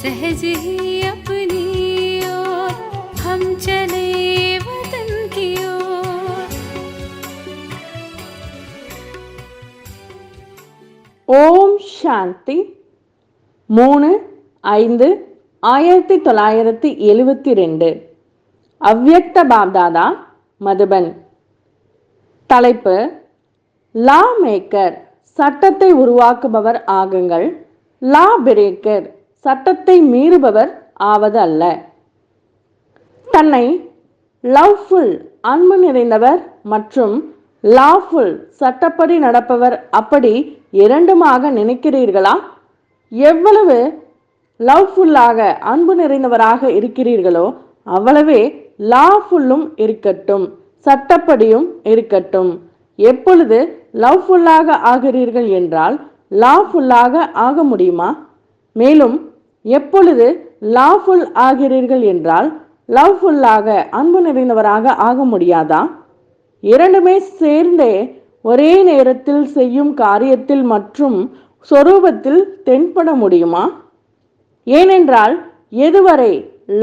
सहज ही अपनी ओर हम चले वतन की ओर। ஓம் சாந்தி 3/5/1972 அவ்யக்த பாப்தாதா மதுபன். தலைப்பு: லா மேக்கர், சட்டத்தை உருவாக்குபவர் ஆகுங்கள். லா பிரேக்கர், சட்டத்தை மீறுபவர் ஆவது அல்ல. தன்னை லவ்ஃபுல், அன்பு நிறைந்தவர் மற்றும் லாஃபுல், சட்டப்படி நடப்பவர், அப்படி இரண்டுமாக நினைக்கிறீர்களா? எவ்வளவு லவ்ஃபுல்லாக, அன்பு நிறைந்தவராக இருக்கிறீர்களோ அவ்வளவே லாஃபுல்லும் இருக்கட்டும், சட்டப்படியும் இருக்கட்டும். எப்பொழுது லவ்ஃபுல்லாக ஆகிறீர்கள் என்றால் லாஃபுல்லாக ஆக முடியுமா? மேலும் எப்பொழுது லாஃபுல் ஆகிறீர்கள் என்றால் லவ்ஃபுல்லாக, அன்பு நிறைந்தவராக ஆக முடியாதா? இரண்டுமே சேர்ந்தே ஒரே நேரத்தில் செய்யும் காரியத்தில் மற்றும் சொரூபத்தில் தென்பட முடியுமா? ஏனென்றால் எதுவரை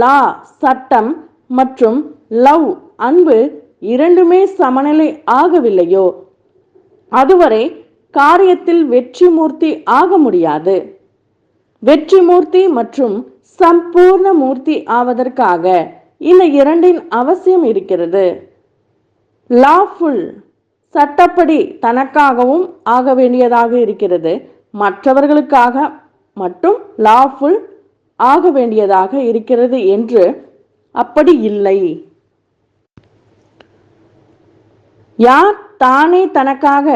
லா, சட்டம் மற்றும் லவ், அன்பு இரண்டுமே சமநிலை ஆகவில்லையோ அதுவரை காரியத்தில் வெற்றி மூர்த்தி ஆக முடியாது. வெற்றி மூர்த்தி மற்றும் சம்பூர்ண மூர்த்தி ஆவதற்காக இந்த இரண்டின் அவசியம் இருக்கிறது. லாஃபுல், சட்டப்படி தனக்காகவும் ஆக வேண்டியதாக இருக்கிறது, மற்றவர்களுக்காக மட்டும் லாஃபுல் ஆக வேண்டியதாக இருக்கிறது என்று அப்படி இல்லை. யார் தானே தனக்காக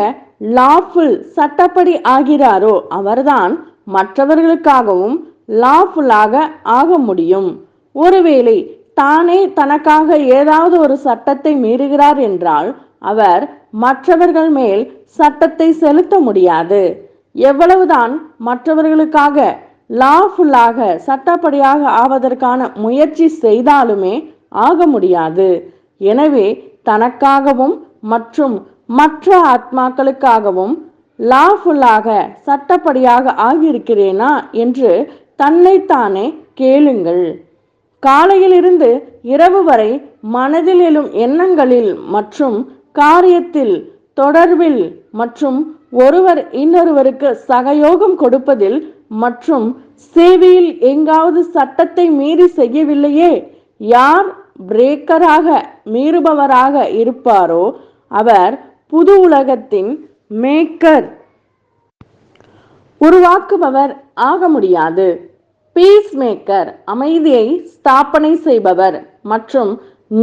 லாஃபுல், சட்டப்படி ஆகிறாரோ அவர்தான் மற்றவர்களுக்காகவும் லாஃபுல்லாக ஆக முடியும். ஒருவேளை தானே தனக்காக ஏதாவது ஒரு சட்டத்தை மீறுகிறார் என்றால் அவர் மற்றவர்கள் மேல் சட்டத்தை செலுத்த முடியாது. எவ்வளவுதான் மற்றவர்களுக்காக லாஃபுல்லாக, சட்டப்படியாக ஆவதற்கான முயற்சி செய்தாலுமே ஆக முடியாது. எனவே தனக்காகவும் மற்றும் மற்ற ஆத்மாக்களுக்காகவும் லாஃபுல்லாக, சட்டப்படியாக ஆகியிருக்கிறேனா என்று தன்னைத்தானே கேளுங்கள். காலையிலிருந்து இரவு வரை மனதில் எழும் எண்ணங்களில் மற்றும் காரியத்தில், தொடர்பில் மற்றும் ஒருவர் இன்னொருவருக்கு சகயோகம் கொடுப்பதில் மற்றும் சேவையில் எங்காவது சட்டத்தை மீறி செய்யவில்லையே. யார் பிரேக்கராக, மீறுபவராக இருப்பாரோ அவர் புது உலகத்தின் மேக்கர், உருவாக்குபவர் ஆக முடியாது. பீஸ் மேக்கர், அமைதியை ஸ்தாபனை செய்பவர் மற்றும்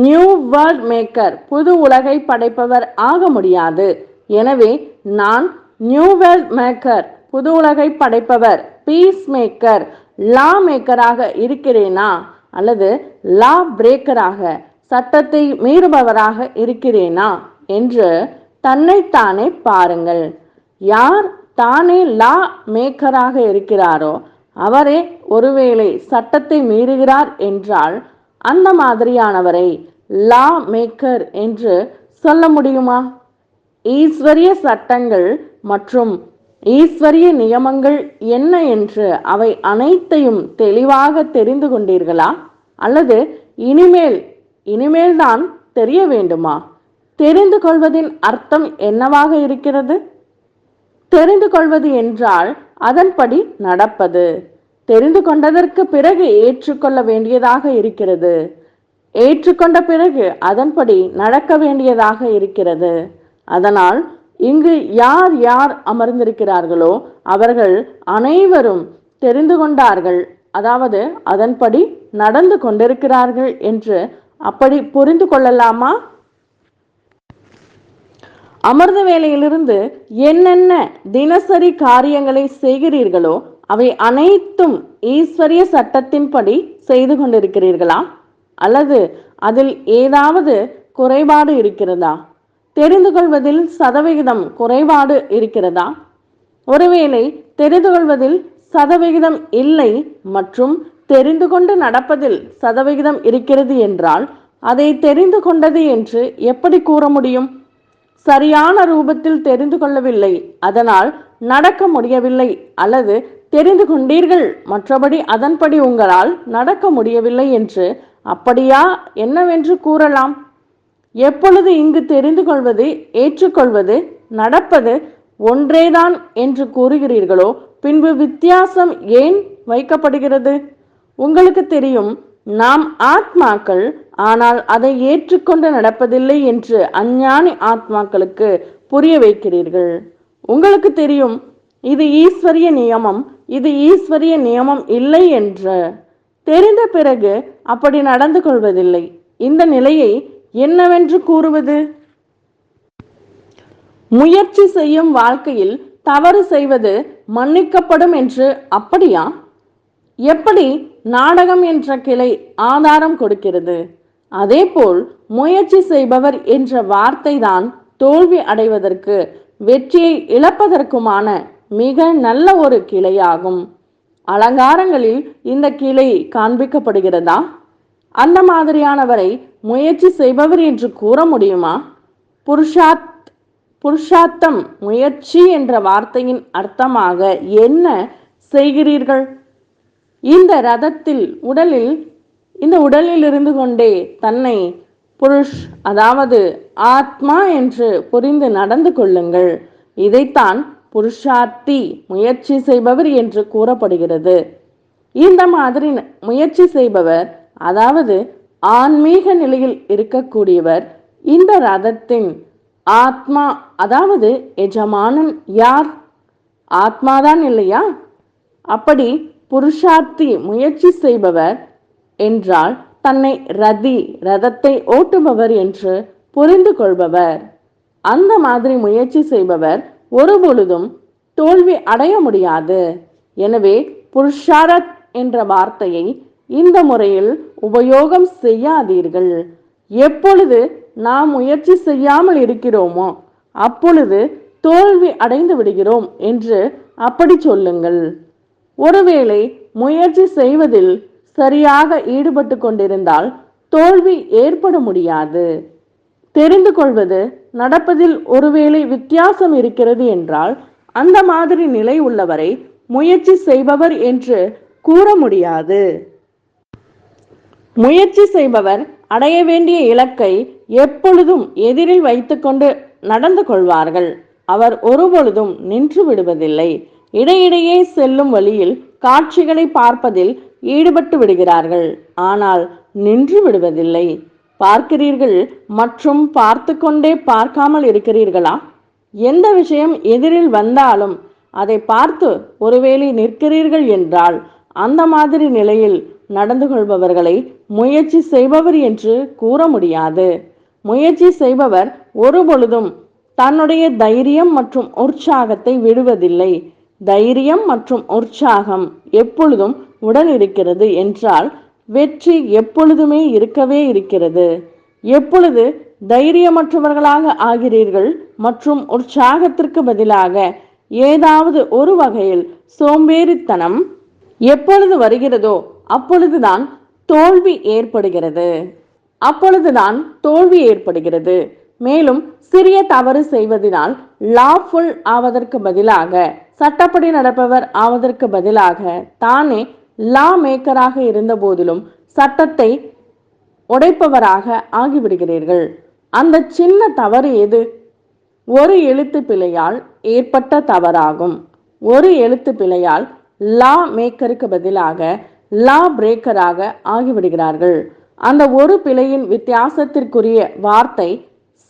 நியூ வேர்ல்ட் மேக்கர், புது உலகை படைப்பவர் ஆக முடியாது. எனவே நான் நியூ வேர்ல்ட் மேக்கர், புது உலகை படைப்பவர், பீஸ் மேக்கர், லா மேக்கராக இருக்கிறேனா அல்லது லா பிரேக்கராக, சட்டத்தை மீறுபவராக இருக்கிறேனா என்று தன்னைத்தானே பாருங்கள். யார் தானே லா மேக்கராக இருக்கிறாரோ அவரே ஒருவேளை சட்டத்தை மீறுகிறார் என்றால் அந்த மாதிரியானவரை லா மேக்கர் என்று சொல்ல முடியுமா? ஈஸ்வரிய சட்டங்கள் மற்றும் ஈஸ்வரிய நியமங்கள் என்ன என்று அவை அனைத்தையும் தெளிவாக தெரிந்து கொண்டீர்களா? அல்லது இனிமேல் தான் தெரிய வேண்டுமா? தெரிந்து கொள்வதின் அர்த்தம் என்னவாக இருக்கிறது? தெரிந்து கொள்வது என்றால் அதன்படி நடப்பது. தெரிந்து கொண்டதற்கு பிறகு ஏற்றுக்கொள்ள வேண்டியதாக இருக்கிறது. ஏற்றுக்கொண்ட பிறகு அதன்படி நடக்க வேண்டியதாக இருக்கிறது. அதனால் இங்கு யார் யார் அமர்ந்திருக்கிறார்களோ அவர்கள் அனைவரும் தெரிந்து கொண்டார்கள், அதாவது அதன்படி நடந்து கொண்டிருக்கிறார்கள் என்று அப்படி புரிந்து கொள்ளலாமா? அமிர்த வேளையிலிருந்து என்னென்ன தினசரி காரியங்களை செய்கிறீர்களோ அவை அனைத்தும் ஈஸ்வரிய சட்டத்தின்படி செய்து கொண்டிருக்கிறீர்களா? அல்லது அதில் ஏதாவது குறைபாடு இருக்கிறதா? தெரிந்து கொள்வதில் சதவிகிதம் குறைபாடு இருக்கிறதா? ஒருவேளை தெரிந்து கொள்வதில் சதவிகிதம் இல்லை மற்றும் தெரிந்து கொண்டு நடப்பதில் சதவிகிதம் இருக்கிறது என்றால் அதை தெரிந்து கொண்டது என்று எப்படி கூற முடியும்? சரியான ரூபத்தில் தெரிந்து கொள்ளவில்லை, அதனால் நடக்க முடியவில்லை, அல்லது தெரிந்து கொண்டீர்கள், மற்றபடி அதன்படி உங்களால் நடக்க முடியவில்லை என்று அப்படியா என்னவென்று கூறலாம்? எப்பொழுது இங்கு தெரிந்து கொள்வது, ஏற்றுக்கொள்வது, நடப்பது ஒன்றேதான் என்று கூறுகிறீர்களோ பின்பு வித்தியாசம் ஏன் வைக்கப்படுகிறது? உங்களுக்கு தெரியும், நாம் ஆத்மாக்கள், ஆனால் அதை ஏற்றுக்கொண்டு நடப்பதில்லை என்று அஞ்ஞானி ஆத்மாக்களுக்கு புரிய வைக்கிறீர்கள். உங்களுக்கு தெரியும், இது ஈஸ்வரிய நியமம், இது ஈஸ்வரிய நியமம் இல்லை என்று தெரிந்த பிறகு அப்படி நடந்து கொள்வதில்லை. இந்த நிலையை என்னவென்று கூறுவது? முயற்சி செய்யும் வாழ்க்கையில் தவறு செய்வது மன்னிக்கப்படும் என்று அப்படியா? எப்படி நாடகம் என்ற கிளை ஆதாரம் கொடுக்கிறது, அதேபோல் முயற்சி செய்பவர் என்ற வார்த்தை தான் தோல்வி அடைவதற்கு, வெற்றியை இழப்பதற்குமான மிக நல்ல ஒரு கிளையாகும். அலங்காரங்களில் இந்த கிளை காண்பிக்கப்படுகிறதா? அந்த மாதிரியானவரை முயற்சி செய்பவர் என்று கூற முடியுமா? புருஷார்த்தம், முயற்சி என்ற வார்த்தையின் அர்த்தமாக என்ன செய்கிறீர்கள்? இந்த ரதத்தில் உடலில் இருந்து கொண்டே தன்னை புருஷ், அதாவது ஆத்மா என்று புரிந்து நடந்து கொள்ளுங்கள். இதைத்தான் புருஷார்த்தி, முயற்சி செய்பவர் என்று கூறப்படுகிறது. இந்த மாதிரி முயற்சி செய்பவர், அதாவது ஆன்மீக நிலையில் இருக்கக்கூடியவர், இந்த ரதத்தின் ஆத்மா, அதாவது எஜமானன் யார்? ஆத்மாதான் இல்லையா? அப்படி புருஷார்த்தி, முயற்சி செய்பவர் என்றால் தன்னை ரதத்தை ஓட்டுபவர் என்று புரிந்து கொள்பவர். அந்த மாதிரி முயற்சி செய்பவர் ஒருபொழுதும் தோல்வி அடைய முடியாது. எனவே புருஷாரத் என்ற வார்த்தையை இந்த முறையில் உபயோகம் செய்யாதீர்கள். எப்பொழுது நாம் முயற்சி செய்யாமல் இருக்கிறோமோ அப்பொழுது தோல்வி அடைந்து விடுகிறோம் என்று அப்படி சொல்லுங்கள். ஒருவேளை முயற்சி செய்வதில் சரியாக ஈடுபட்டு கொண்டிருந்தால் தோல்வி ஏற்பட முடியாது. தெரிந்து கொள்வது, நடப்பதில் ஒருவேளை வித்தியாசம் இருக்கிறது என்றால் அந்த மாதிரி நிலை உள்ளவரை முயற்சி செய்பவர் என்று கூற முடியாது. முயற்சி செய்பவர் அடைய வேண்டிய இலக்கை எப்பொழுதும் எதிரில் வைத்துக்கொண்டு நடந்து கொள்வார்கள். அவர் ஒருபொழுதும் நின்று விடுவதில்லை. இடையிடையே செல்லும் வழியில் காட்சிகளை பார்ப்பதில் ஈடுபட்டு விடுகிறார்கள், ஆனால் நின்று விடுவதில்லை. பார்க்கிறீர்கள் மற்றும் பார்த்து கொண்டே பார்க்காமல் இருக்கிறீர்களா? எந்த விஷயம் எதிரில் வந்தாலும் அதை பார்த்து ஒருவேளை நிற்கிறீர்கள் என்றால் அந்த மாதிரி நிலையில் நடந்து கொள்பவர்களை முயற்சி செய்பவர் என்று கூற முடியாது. முயற்சி செய்பவர் ஒருபொழுதும் தன்னுடைய தைரியம் மற்றும் உற்சாகத்தை விடுவதில்லை. தைரியம் மற்றும் உற்சாகம் எப்பொழுதும் உடன் இருக்கிறது என்றால் வெற்றி எப்பொழுதுமே இருக்கவே இருக்கிறது. எப்பொழுது தைரியமற்றவர்களாக ஆகிறீர்கள் மற்றும் உற்சாகத்திற்கு பதிலாக ஏதாவது ஒரு வகையில் சோம்பேறித்தனம் எப்பொழுது வருகிறதோ அப்பொழுதுதான் தோல்வி ஏற்படுகிறது. மேலும் சிறிய தவறு செய்வதனால் லாஃபுல் ஆவதற்கு பதிலாக, சட்டப்படி நடப்பவர் ஆவதற்கு பதிலாக, தானே லா மேக்கராக இருந்த போதிலும் சட்டத்தை உடைப்பவராக ஆகிவிடுகிறீர்கள். அந்த சின்ன தவறு எது? ஒரு எழுத்து பிழையால் ஏற்பட்ட தவறாகும். ஒரு எழுத்து பிழையால் லா மேக்கருக்கு பதிலாக லா பிரேக்கராக ஆகிவிடுகிறார்கள். அந்த ஒரு பிழையின் வித்தியாசத்திற்குரிய வார்த்தை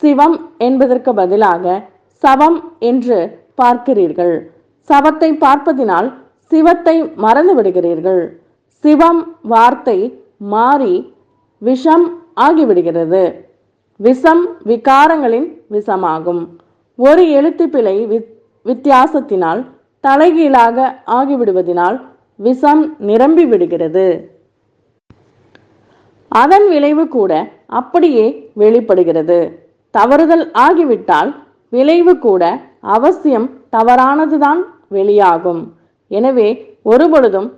சிவம் என்பதற்கு பதிலாக சவம் என்று பார்க்கிறீர்கள். சவத்தை பார்ப்பதினால் சிவத்தை மறந்து விடுகிறீர்கள். சிவம் வார்த்தை மாறி விஷம் ஆகிவிடுகிறது. விஷம் விகாரங்களின் விஷமாகும். ஒரு எழுத்து பிழை வித்தியாசத்தினால் தலைகீழாக ஆகிவிடுவதனால் விஷம் நிரம்பி விடுகிறது. அதன் விளைவு கூட அப்படியே வெளிப்படுகிறது. தவறுதல் ஆகிவிட்டால் விளைவு கூட அவசியம் தவறானதுதான் வெளியாகும். எனவே ஒருபொழுதும்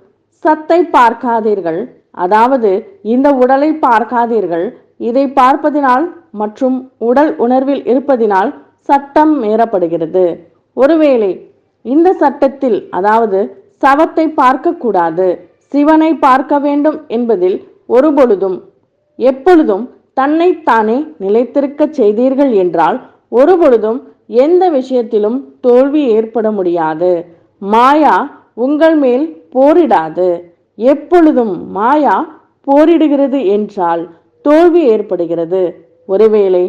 சத்தை பார்க்காதீர்கள், அதாவது இந்த உடலை பார்க்காதீர்கள். இதை பார்ப்பதினால் மற்றும் உடல் உணர்வில் இருப்பதினால் சட்டம் மீறப்படுகிறது. ஒருவேளை இந்த சட்டத்தில், அதாவது சவத்தை பார்க்க கூடாது, சிவனை பார்க்க வேண்டும் என்பதில் ஒருபொழுதும் எப்பொழுதும் தன்னைத்தானே நிலைத்திருக்க செய்தீர்கள் என்றால் ஒருபொழுதும் எந்த விஷயத்திலும் தோல்வி ஏற்பட முடியாது. மாயா உங்கள் மேல் போரிடாது. எப்பொழுதும் மாயா போரிடுகிறது என்றால் தோல்வி ஏற்படுகிறது. ஒருவேளை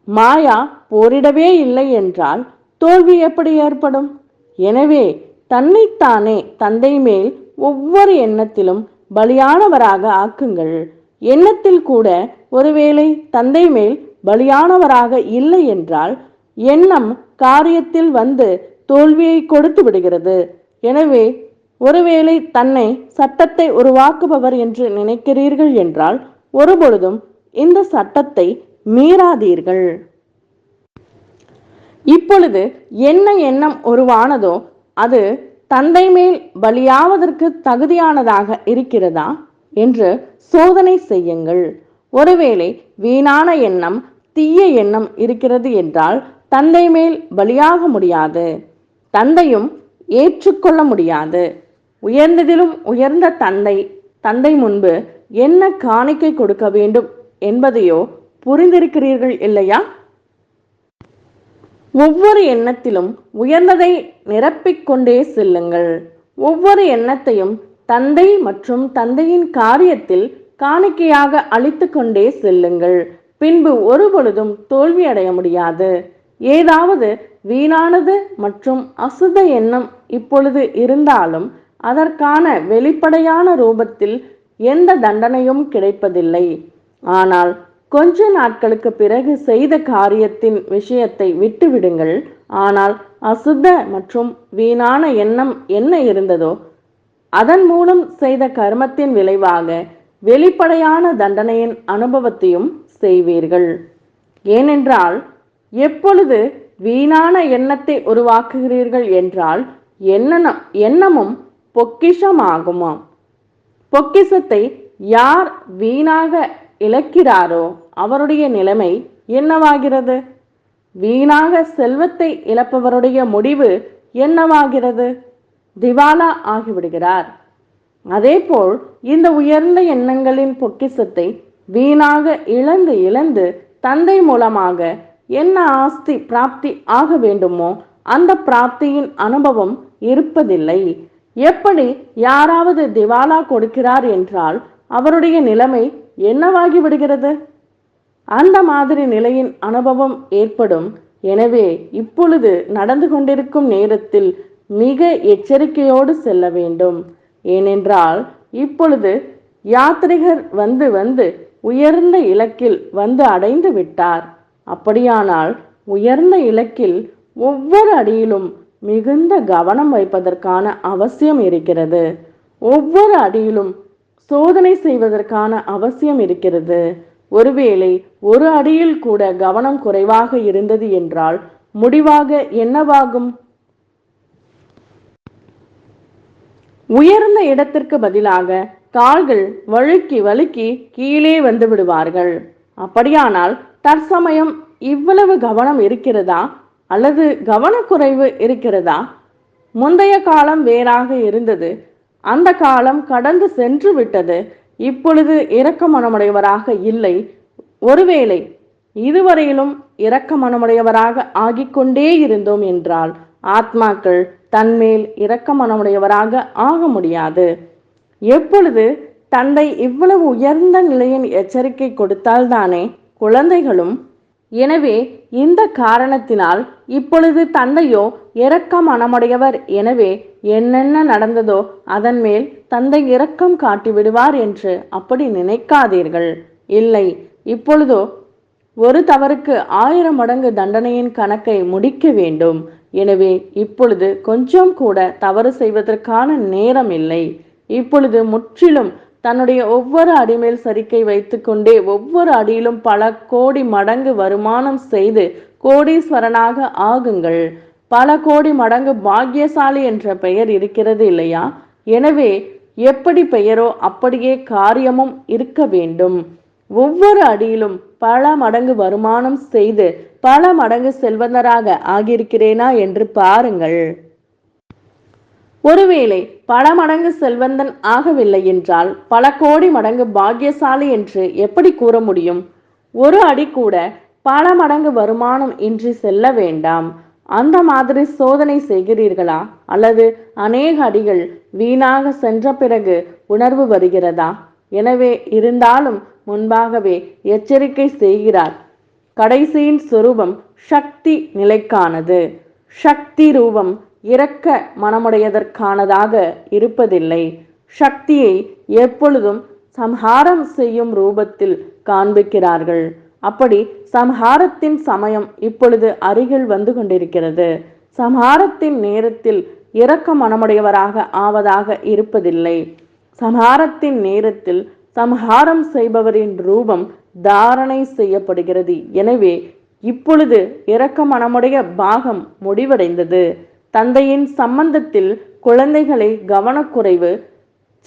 மாயா போரிடவே இல்லை என்றால் தோல்வி எப்படி ஏற்படும்? எனவே தன்னைத்தானே தந்தை மேல் ஒவ்வொரு எண்ணத்திலும் பலியானவராக ஆக்குங்கள். எண்ணத்தில் கூட ஒருவேளை தந்தை மேல் பலியானவராக இல்லை என்றால் எண்ணம் காரியத்தில் வந்து தோல்வியை கொடுத்து விடுகிறது. எனவே ஒருவேளை தன்னை சட்டத்தை உருவாக்குபவர் என்று நினைக்கிறீர்கள் என்றால் ஒருபொழுதும் இந்த சட்டத்தை மீறாதீர்கள். இப்பொழுது என்ன எண்ணம் உருவானதோ அது தந்தை மேல் பலியாவதற்கு தகுதியானதாக இருக்கிறதா என்று சோதனை செய்யுங்கள். ஒருவேளை வீணான எண்ணம், தீய எண்ணம் இருக்கிறது என்றால் தந்தை மேல் பலியாக முடியாது, தந்தையும் ஏற்றுக்கொள்ள முடியாது. உயர்ந்ததிலும் உயர்ந்த தந்தை முன்பு என்ன காணிக்கை கொடுக்க வேண்டும் என்பதையோ புரிந்திருக்கிறீர்கள் இல்லையா? ஒவ்வொரு எண்ணத்திலும் உயர்ந்ததை நிரப்பிக்கொண்டே செல்லுங்கள். ஒவ்வொரு எண்ணத்தையும் தந்தை மற்றும் தந்தையின் காரியத்தில் காணிக்கையாக அளித்து கொண்டே செல்லுங்கள். பின்பு ஒருபொழுதும் தோல்வி அடைய முடியாது. ஏதாவது வீணானது மற்றும் அசுத்த எண்ணம் இப்பொழுது இருந்தாலும் அதற்கான வெளிப்படையான ரூபத்தில் எந்த தண்டனையும் கிடைப்பதில்லை. ஆனால் கொஞ்ச நாட்களுக்கு பிறகு செய்த காரியத்தின் விஷயத்தை விட்டுவிடுங்கள். ஆனால் அசுத்த மற்றும் வீணான எண்ணம் என்ன இருந்ததோ அதன் மூலம் செய்த கர்மத்தின் விளைவாக வெளிப்படையான தண்டனையின் அனுபவத்தையும் செய்வீர்கள். ஏனென்றால் எப்பொழுது வீணான எண்ணத்தை உருவாக்குகிறீர்கள் என்றால் எண்ணமும் பொக்கிஷமாகுமா. பொக்கிஷத்தை யார் வீணாக இழக்கிறாரோ அவருடைய நிலைமை என்னவாகிறது? வீணாக செல்வத்தை இழப்பவருடைய முடிவு என்னவாகிறது? திவாலா ஆகிவிடுகிறார். அதேபோல் இந்த உயர்ந்த எண்ணங்களின் பொக்கிஷத்தை வீணாக இழந்து தந்தை மூலமாக என்ன ஆஸ்தி பிராப்தி ஆக வேண்டுமோ அந்த பிராப்தியின் அனுபவம் இருப்பதில்லை. எப்படி யாராவது திவாலா கொடுக்கிறார் என்றால் அவருடைய நிலைமை என்னவாகி விடுகிறது? அந்த மாதிரி நிலையின் அனுபவம் ஏற்படும். எனவே இப்பொழுது நடந்து கொண்டிருக்கும் நேரத்தில் மிக எச்சரிக்கையோடு செல்ல வேண்டும். ஏனென்றால் இப்பொழுது யாத்ரிகர் வந்து உயர்ந்த இலக்கில் வந்து அடைந்து விட்டார். அப்படியானால் உயர்ந்த இலக்கில் ஒவ்வொரு அடியிலும் மிகுந்த கவனம் வைப்பதற்கான அவசியம் இருக்கிறது. ஒவ்வொரு அடியிலும் சோதனை செய்வதற்கான அவசியம் இருக்கிறது. ஒருவேளை ஒரு அடியில் கூட கவனம் குறைவாக இருந்தது என்றால் முடிவாக என்னவாகும்? உயர்ந்த இடத்திற்கு பதிலாக கால்கள் வழுக்கி கீழே வந்து விடுவார்கள். அப்படியானால் தற்சமயம் இவ்வளவு கவனம் இருக்கிறதா அல்லது கவனக்குறைவு இருக்கிறதா? முந்தைய காலம் வேறாக இருந்தது. அந்த காலம் கடந்து சென்று விட்டது. இப்பொழுது இரக்க மனமுடையவராக இல்லை. ஒருவேளை இதுவரையிலும் இரக்க மனமுடையவராக ஆகிக்கொண்டே இருந்தோம் என்றால் ஆத்மாக்கள் தன்மேல் இரக்க மனமுடையவராக ஆக முடியாது. எப்பொழுது தந்தை இவ்வளவு உயர்ந்த நிலையின் எச்சரிக்கை கொடுத்தால்தானே குழந்தைகளும். எனவே இந்த காரணத்தினால் இப்பொழுது தந்தையோ இரக்க மனமுடையவர். எனவே என்னென்ன நடந்ததோ அதன் மேல் தந்தை இரக்கம் காட்டி விடுவார் என்று அப்படி நினைக்காதீர்கள். இல்லை, இப்பொழுதோ ஒரு தவறுக்கு 1000 மடங்கு தண்டனையின் கணக்கை முடிக்க வேண்டும். எனவே இப்பொழுது கொஞ்சம் கூட தவறு செய்வதற்கான நேரம் இல்லை. இப்பொழுது முற்றிலும் தன்னுடைய ஒவ்வொரு அடிமேல் சரிக்கை வைத்துக்கொண்டே ஒவ்வொரு அடியிலும் பல கோடி மடங்கு வருமானம் செய்து கோடீஸ்வரனாக ஆகுங்கள். பல கோடி மடங்கு பாக்கியசாலி என்ற பெயர் இருக்கிறது இல்லையா? எனவே எப்படி பெயரோ அப்படியே காரியமும் இருக்க வேண்டும். ஒவ்வொரு அடியிலும் பல மடங்கு வருமானம் செய்து பல மடங்கு செல்வந்தராக ஆகியிருக்கிறேனா என்று பாருங்கள். ஒருவேளை பல மடங்கு செல்வந்தன் ஆகவில்லை என்றால் பல கோடி மடங்கு பாக்கியசாலி என்று எப்படி கூற முடியும்? ஒரு அடி கூட பல மடங்கு வருமானம் இன்றி செல்ல வேண்டாம். அந்த மாதிரி சோதனை செய்கிறீர்களா? அல்லது அநேக அடிகள் வீணாக சென்ற பிறகு உணர்வு வருகிறதா? எனவே இருந்தாலும் முன்பாகவே எச்சரிக்கை செய்கிறார். கடைசியின் சொரூபம் சக்தி நிலைக்கானது. சக்தி ரூபம் இரக்க மனமுடையதற்கானதாக இருப்பதில்லை. சக்தியை எப்பொழுதும் சம்ஹாரம் செய்யும் ரூபத்தில் காண்பிக்கிறார்கள். அப்படி சம்ஹாரத்தின் சமயம் இப்பொழுது அருகில் வந்து கொண்டிருக்கிறது. சம்ஹாரத்தின் நேரத்தில் இரக்க மனமுடையவராக ஆவதாக இருப்பதில்லை. சம்ஹாரத்தின் நேரத்தில் சம்ஹாரம் செய்பவரின் ரூபம் தாரணை செய்யப்படுகிறது. எனவே இப்பொழுது இரக்க மனமுடைய பாகம் முடிவடைந்தது. தந்தையின் சம்பந்தத்தில் குழந்தைகளை கவனக்குறைவு,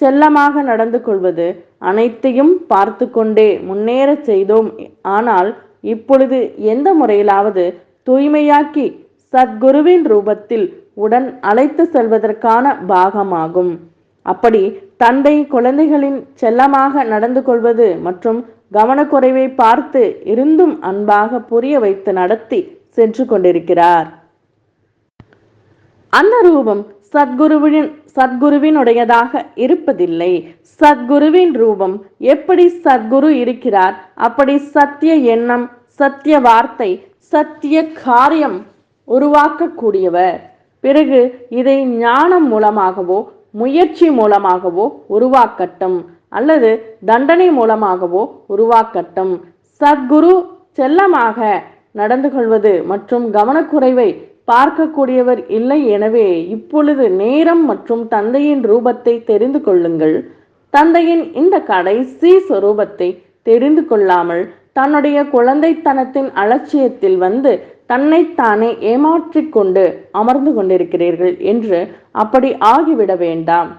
செல்லமாக நடந்து கொள்வது அனைத்தையும் பார்த்து கொண்டே முன்னேற செய்தோம். ஆனால் இப்பொழுது எந்த முறையிலாவது தூய்மையாக்கி சத்குருவின் ரூபத்தில் உடன் அழைத்து செல்வதற்கான பாகமாகும். அப்படி தந்தை குழந்தைகளின் செல்லமாக நடந்து கொள்வது மற்றும் கவனக்குறைவை பார்த்து இருந்தும் அன்பாக புரிய வைத்து நடத்தி சென்று கொண்டிருக்கிறார். அந்த ரூபம் சத்குருவினுடையதாக இருப்பதில்லை. சத்குருவின் ரூபம் எப்படி சத்குரு இருக்கிறார் அப்படி சத்திய எண்ணம், சத்திய வார்த்தை, சத்திய காரியம் உருவாக்கக்கூடியவர். பிறகு இதை ஞானம் மூலமாகவோ முயற்சி மூலமாகவோ உருவாக்கட்டும் அல்லது தண்டனை மூலமாகவோ உருவாக்கட்டும். சத்குரு செல்லமாக நடந்து கொள்வது மற்றும் கவனக்குறைவை பார்க்கக்கூடியவர் இல்லை. எனவே இப்பொழுது நேரம் மற்றும் தந்தையின் ரூபத்தை தெரிந்து கொள்ளுங்கள். தந்தையின் இந்த கடைசி சொரூபத்தை தெரிந்து கொள்ளாமல் தன்னுடைய குழந்தைத்தனத்தின் அலட்சியத்தில் வந்து தன்னைத்தானே ஏமாற்றிக்கொண்டு அமர்ந்து கொண்டிருக்கிறீர்கள் என்று அப்படி ஆகிவிட வேண்டாம்.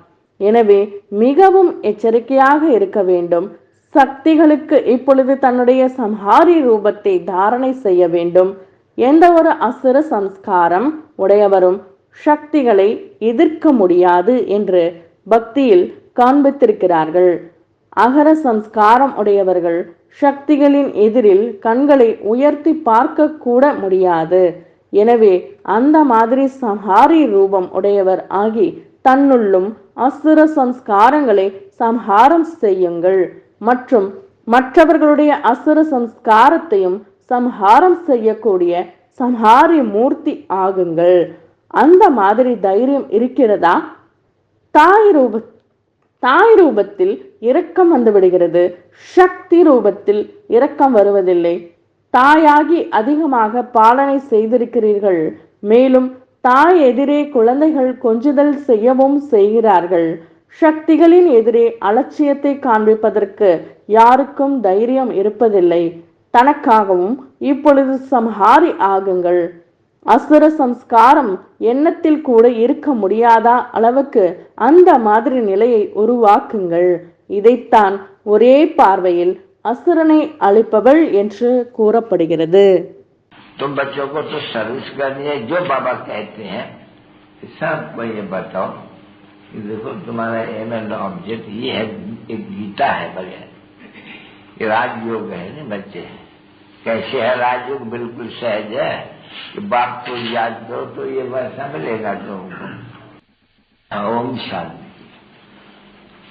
எனவே மிகவும் எச்சரிக்கையாக இருக்க வேண்டும். சக்திகளுக்கு இப்பொழுது தன்னுடைய சம்ஹாரி ரூபத்தை தாரணை செய்ய வேண்டும். எந்த ஒரு அசுர சம்ஸ்காரம் உடையவரும் சக்திகளை எதிர்க்க முடியாது என்று பக்தியில் காண்பித்திருக்கிறார்கள். அகர சம்ஸ்காரம் உடையவர்கள் சக்திகளின் எதிரில் கண்களை உயர்த்தி பார்க்க கூட முடியாது. எனவே அந்த மாதிரி சம்ஹாரி ரூபம் உடையவர் ஆகி தன்னுள்ளும் அசுர சம்ஸ்காரங்களை சம்ஹாரம் செய்யுங்கள் மற்றும் மற்றவர்களுடைய அசுர சம்ஸ்காரத்தையும் சம்ஹாரம் செய்யக்கூடிய சம்ஹாரி மூர்த்தி ஆகுங்கள். அந்த மாதிரி தைரியம் இருக்கிறதா? தாய் ரூபத்தில் இரக்கம் வந்து விடுகிறது. சக்தி ரூபத்தில் இரக்கம் வருவதில்லை. தாயாகி அதிகமாக பாலனை செய்திருக்கிறீர்கள். மேலும் தாய் எதிரே குழந்தைகள் கொஞ்சுதல் செய்யவும் செய்கிறார்கள். சக்திகளின் எதிரே அலட்சியத்தை காண்பிப்பதற்கு யாருக்கும் தைரியம் இருப்பதில்லை. தனக்காகவும் இப்பொழுது சம்ஹாரி ஆகுங்கள். அசுர சம்ஸ்காரம் எண்ணத்தில் கூட இருக்க முடியாதா அளவுக்கு அந்த மாதிரி நிலையை உருவாக்குங்கள். இதைத்தான் ஒரே பார்வையில் असुरने अलिपबल என்று கூறப்படுகிறது. तो बच्चों को तो सर्विस करनी है. जो बाबा कहते हैं सबको ये बताओ कि देखो तुम्हारा एम एंड ऑब्जेक्ट ये है. एक गीता है बगैर ये राजयोग है ना. बच्चे कैसे है राजयोग? बिल्कुल सहज है कि बाप को याद करो तो ये वर्षा मिलेगा तुमको. ओम शांति.